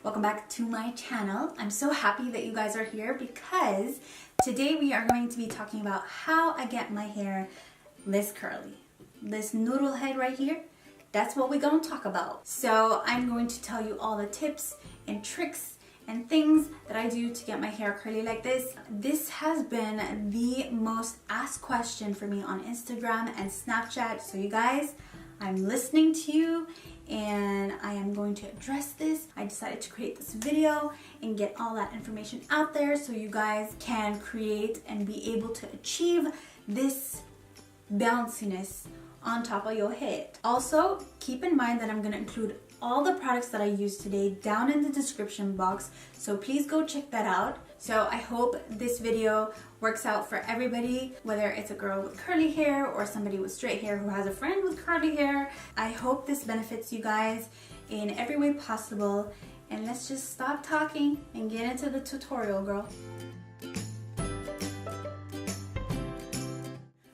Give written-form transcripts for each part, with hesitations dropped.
welcome back to my channel. I'm so happy that you guys are here because today we are going to be talking about how I get my hair this curly. This noodle head right here, that's what we're going to talk about. So I'm going to tell you all the tips and tricks and things that I do to get my hair curly like this. This has been the most asked question for me on Instagram and Snapchat. So you guys, I'm listening to you and I am going to address this. I decided to create this video and get all that information out there so you guys can create and be able to achieve this bounciness on top of your head. Also, keep in mind that I'm going to include all the products that I use today down in the description box, so please go check that out. So I hope this video works out for everybody, whether it's a girl with curly hair or somebody with straight hair who has a friend with curly hair. I hope this benefits you guys in every way possible, and let's just stop talking and get into the tutorial, girl.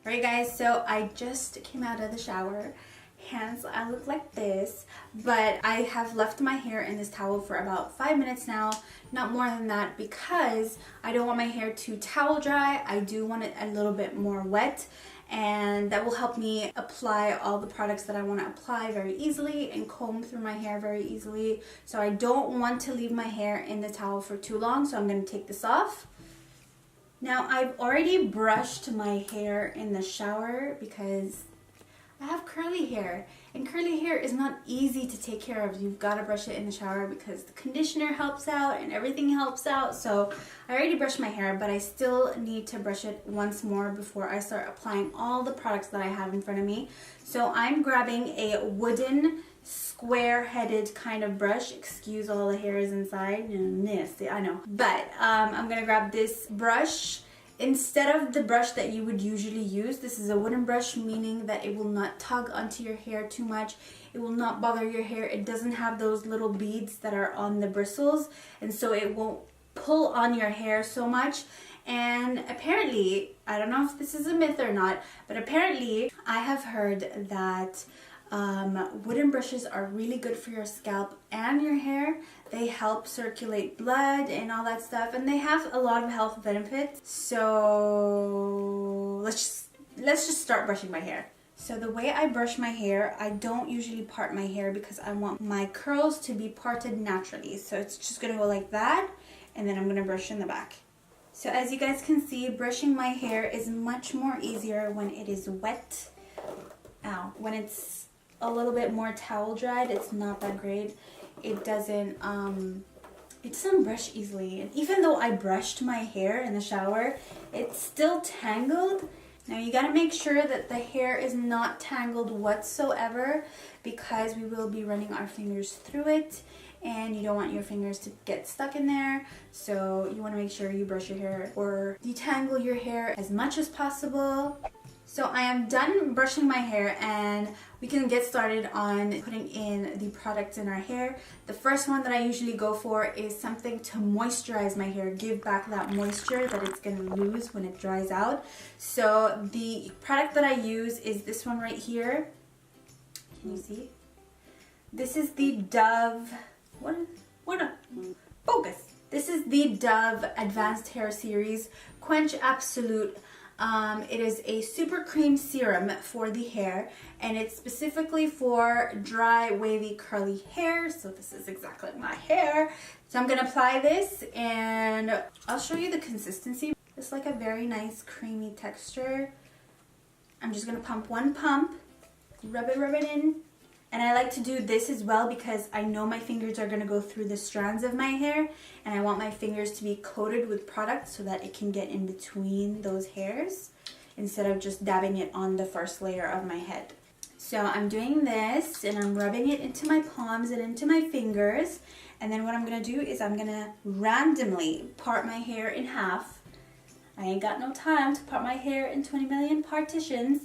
Alright guys, so I just came out of the shower. Hence, I look like this, but I have left my hair in this towel for about 5 minutes now, not more than that, because I don't want my hair to towel dry. I do want it a little bit more wet, and that will help me apply all the products that I want to apply very easily and comb through my hair very easily. So I don't want to leave my hair in the towel for too long, so I'm going to take this off. Now, I've already brushed my hair in the shower because I have curly hair, and curly hair is not easy to take care of. You've got to brush it in the shower because the conditioner helps out and everything helps out. So I already brushed my hair, but I still need to brush it once more before I start applying all the products that I have in front of me. So I'm grabbing a wooden square-headed kind of brush. Excuse all the hairs inside. Nasty, I know. But I'm gonna grab this brush. Instead of the brush that you would usually use, this is a wooden brush, meaning that it will not tug onto your hair too much. It will not bother your hair. It doesn't have those little beads that are on the bristles, and so it won't pull on your hair so much. And apparently, I don't know if this is a myth or not, but apparently I have heard that wooden brushes are really good for your scalp and your hair. They help circulate blood and all that stuff, and they have a lot of health benefits. So let's just start brushing my hair. So the way I brush my hair, I don't usually part my hair because I want my curls to be parted naturally. So it's just gonna go like that, and then I'm gonna brush in the back. So as you guys can see, brushing my hair is much more easier when it is wet. Ow. When it's a little bit more towel dried, it's not that great. It doesn't brush easily, and even though I brushed my hair in the shower, it's still tangled. Now you gotta make sure that the hair is not tangled whatsoever, because we will be running our fingers through it and you don't want your fingers to get stuck in there. So you want to make sure you brush your hair or detangle your hair as much as possible. So I am done brushing my hair, and we can get started on putting in the products in our hair. The first one that I usually go for is something to moisturize my hair, give back that moisture that it's going to lose when it dries out. So the product that I use is this one right here. Can you see? This is the Dove, focus. This is the Dove Advanced Hair Series Quench Absolute. It is a super cream serum for the hair, and it's specifically for dry, wavy, curly hair. So this is exactly my hair. So I'm going to apply this, and I'll show you the consistency. It's like a very nice creamy texture. I'm just going to pump one pump, rub it in. And I like to do this as well because I know my fingers are going to go through the strands of my hair, and I want my fingers to be coated with product so that it can get in between those hairs instead of just dabbing it on the first layer of my head. So I'm doing this, and I'm rubbing it into my palms and into my fingers, and then what I'm going to do is I'm going to randomly part my hair in half. I ain't got no time to part my hair in 20 million partitions,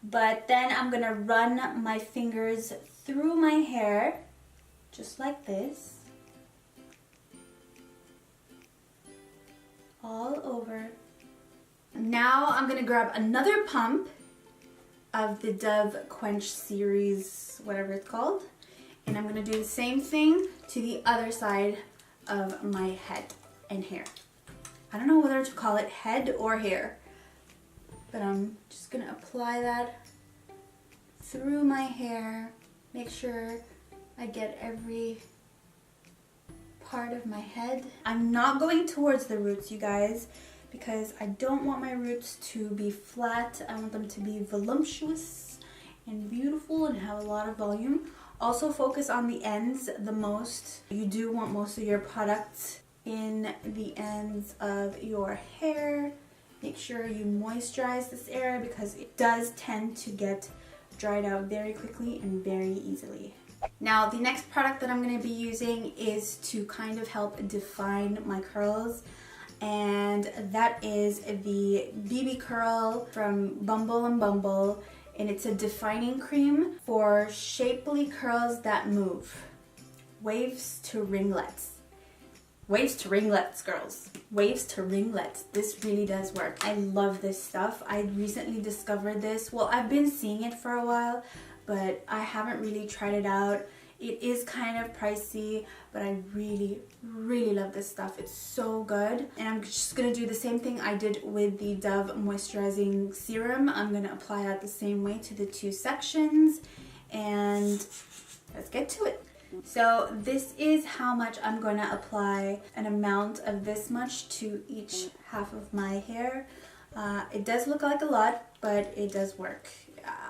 but then I'm going to run my fingers through my hair, just like this, all over. Now I'm going to grab another pump of the Dove Quench series, whatever it's called, and I'm going to do the same thing to the other side of my head and hair. I don't know whether to call it head or hair, but I'm just gonna apply that through my hair. Make sure I get every part of my head. I'm not going towards the roots, you guys, because I don't want my roots to be flat. I want them to be voluptuous and beautiful and have a lot of volume. Also focus on the ends the most. You do want most of your products in the ends of your hair. Make sure you moisturize this area because it does tend to get dried out very quickly and very easily. Now the next product that I'm going to be using is to kind of help define my curls, and that is the BB Curl from Bumble and Bumble, and it's a defining cream for shapely curls that move. Waves to ringlets. Waves to ringlets, girls. Waves to ringlets. This really does work. I love this stuff. I recently discovered this. Well, I've been seeing it for a while, but I haven't really tried it out. It is kind of pricey, but I really, really love this stuff. It's so good. And I'm just gonna do the same thing I did with the Dove Moisturizing Serum. I'm gonna apply that the same way to the two sections, and let's get to it. So this is how much I'm going to apply, an amount of this much to each half of my hair. It does look like a lot, but it does work.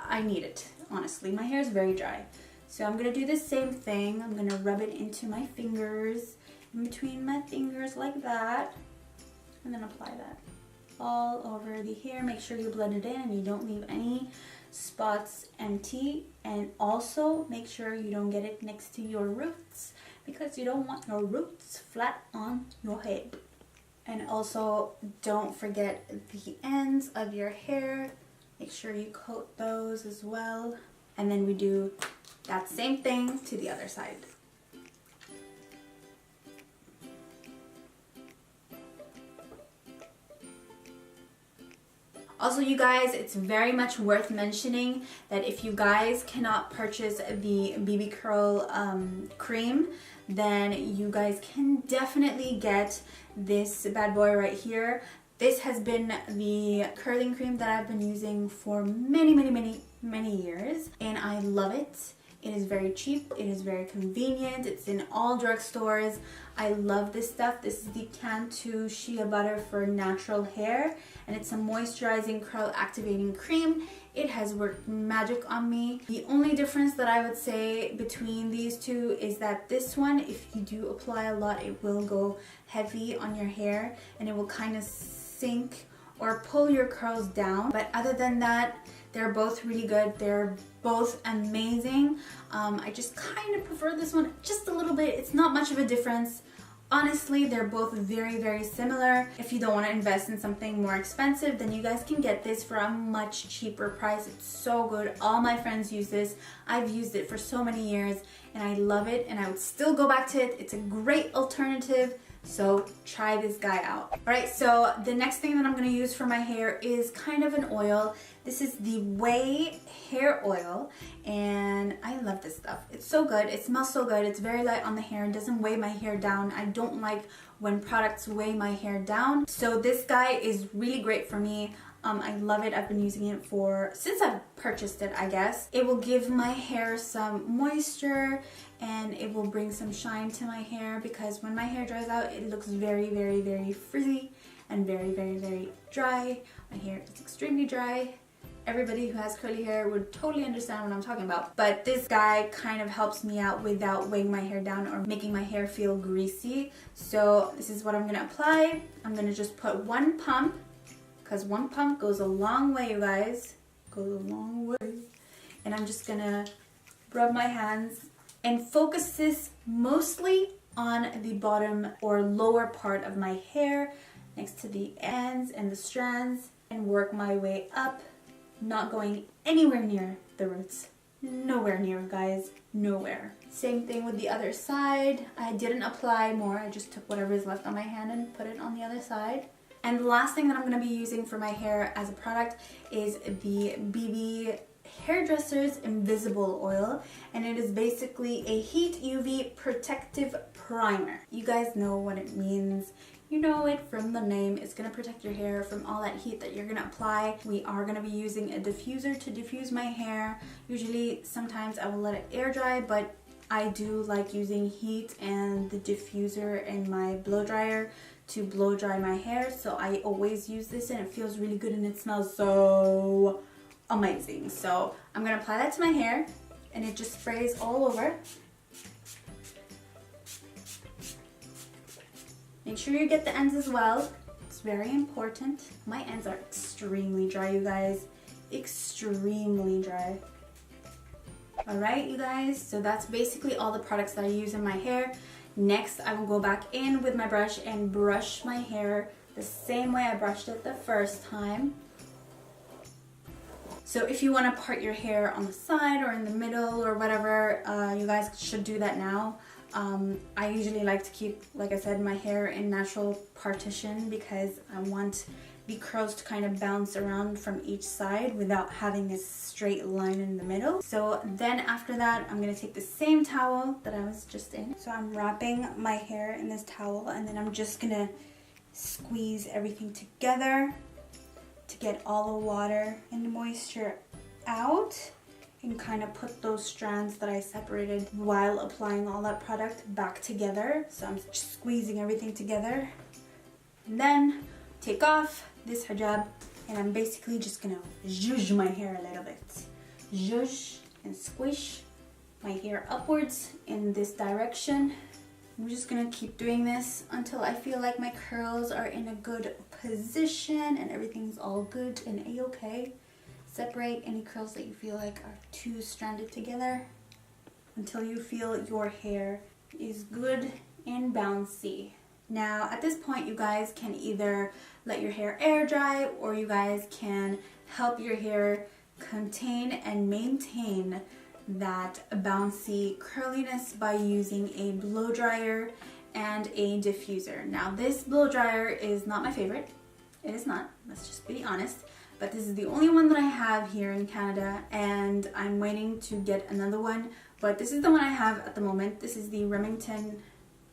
I need it, honestly. My hair is very dry. So I'm going to do the same thing. I'm going to rub it into my fingers, in between my fingers like that, and then apply that all over the hair. Make sure you blend it in and you don't leave any spots empty, and also make sure you don't get it next to your roots because you don't want your roots flat on your head. And also don't forget the ends of your hair. Make sure you coat those as well, and then we do that same thing to the other side. Also, you guys, it's very much worth mentioning that if you guys cannot purchase the BB Curl cream, then you guys can definitely get this bad boy right here. This has been the curling cream that I've been using for many years, and I love it. It is very cheap, it is very convenient, it's in all drugstores. I love this stuff. This is the Cantu Shea Butter for natural hair, and it's a moisturizing curl activating cream. It has worked magic on me. The only difference that I would say between these two is that this one, if you do apply a lot, it will go heavy on your hair and it will kind of sink or pull your curls down. But other than that, they're both really good. They're both amazing. I just kind of prefer this one just a little bit. It's not much of a difference. Honestly, they're both very similar. If you don't want to invest in something more expensive, then you guys can get this for a much cheaper price. It's so good. All my friends use this. I've used it for so many years and I love it, and I would still go back to it. It's a great alternative. So try this guy out. Alright, so the next thing that I'm going to use for my hair is kind of an oil. This is the OUAI Hair Oil, and I love this stuff. It's so good. It smells so good. It's very light on the hair and doesn't weigh my hair down. I don't like when products weigh my hair down. So this guy is really great for me. I love it. I've been using it since I've purchased it, I guess. It will give my hair some moisture and it will bring some shine to my hair, because when my hair dries out, it looks very frizzy and very dry. My hair is extremely dry. Everybody who has curly hair would totally understand what I'm talking about. But this guy kind of helps me out without weighing my hair down or making my hair feel greasy. So this is what I'm going to apply. I'm going to just put one pump, because one pump goes a long way, you guys. Goes a long way. And I'm just going to rub my hands and focus this mostly on the bottom or lower part of my hair, next to the ends and the strands, and work my way up. Not going anywhere near the roots. Nowhere near, guys. Nowhere. Same thing with the other side. I didn't apply more. I just took whatever is left on my hand and put it on the other side. And the last thing that I'm going to be using for my hair as a product is the BB Hairdresser's Invisible Oil. And it is basically a heat UV protective primer. You guys know what it means. You know it from the name. It's going to protect your hair from all that heat that you're going to apply. We are going to be using a diffuser to diffuse my hair. Usually, sometimes I will let it air dry, but I do like using heat and the diffuser in my blow dryer to blow dry my hair. So I always use this and it feels really good and it smells so amazing. So I'm going to apply that to my hair and it just sprays all over. Make sure you get the ends as well. It's very important. My ends are extremely dry, you guys. Extremely dry. Alright, you guys, so that's basically all the products that I use in my hair. Next, I will go back in with my brush and brush my hair the same way I brushed it the first time. So if you want to part your hair on the side or in the middle or whatever, you guys should do that now. I usually like to keep, like I said, my hair in natural partition because I want the curls to kind of bounce around from each side without having a straight line in the middle. So then after that, I'm going to take the same towel that I was just in. So I'm wrapping my hair in this towel and then I'm just going to squeeze everything together to get all the water and the moisture out and kind of put those strands that I separated while applying all that product back together. So I'm just squeezing everything together. And then take off this hijab and I'm basically just gonna zhuzh my hair a little bit. Zhuzh and squish my hair upwards in this direction. I'm just gonna keep doing this until I feel like my curls are in a good position and everything's all good and a-okay. Separate any curls that you feel like are too stranded together until you feel your hair is good and bouncy. Now at this point you guys can either let your hair air dry or you guys can help your hair contain and maintain that bouncy curliness by using a blow dryer and a diffuser. Now this blow dryer is not my favorite. It is not, let's just be honest. But this is the only one that I have here in Canada and I'm waiting to get another one. But this is the one I have at the moment. This is the Remington,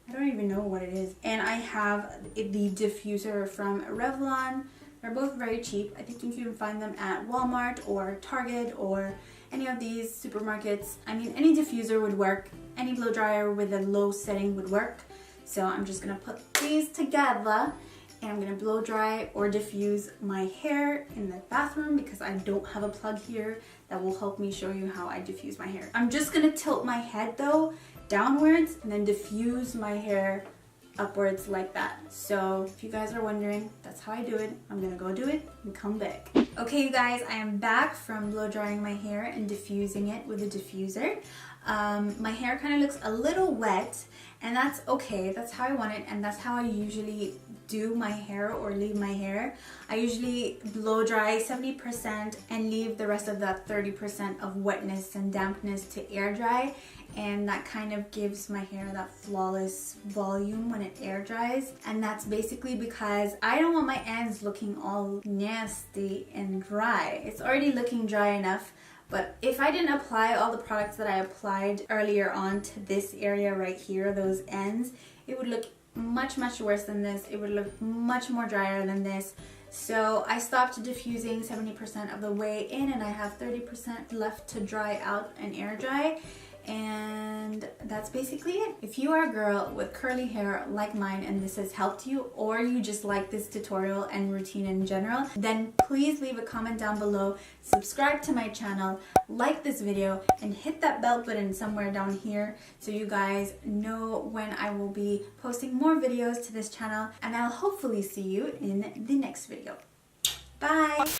I don't even know what it is. And I have the diffuser from Revlon. They're both very cheap. I think you can find them at Walmart or Target or any of these supermarkets. I mean, any diffuser would work. Any blow dryer with a low setting would work. So I'm just gonna put these together and I'm gonna blow dry or diffuse my hair in the bathroom because I don't have a plug here that will help me show you how I diffuse my hair. I'm just gonna tilt my head though downwards and then diffuse my hair upwards like that. So if you guys are wondering, that's how I do it. I'm gonna go do it and come back. Okay you guys, I am back from blow drying my hair and diffusing it with a diffuser. My hair kind of looks a little wet and that's okay. That's how I want it and that's how I usually do my hair or leave my hair. I usually blow dry 70% and leave the rest of that 30% of wetness and dampness to air dry, and that kind of gives my hair that flawless volume when it air dries. And that's basically because I don't want my ends looking all nasty and dry. It's already looking dry enough. But if I didn't apply all the products that I applied earlier on to this area right here, those ends, it would look much worse than this. It would look much more drier than this. So I stopped diffusing 70% of the way in and I have 30% left to dry out and air dry. And that's basically it. If you are a girl with curly hair like mine and this has helped you, or you just like this tutorial and routine in general, then please leave a comment down below, subscribe to my channel, like this video, and hit that bell button somewhere down here so you guys know when I will be posting more videos to this channel, and I'll hopefully see you in the next video. Bye!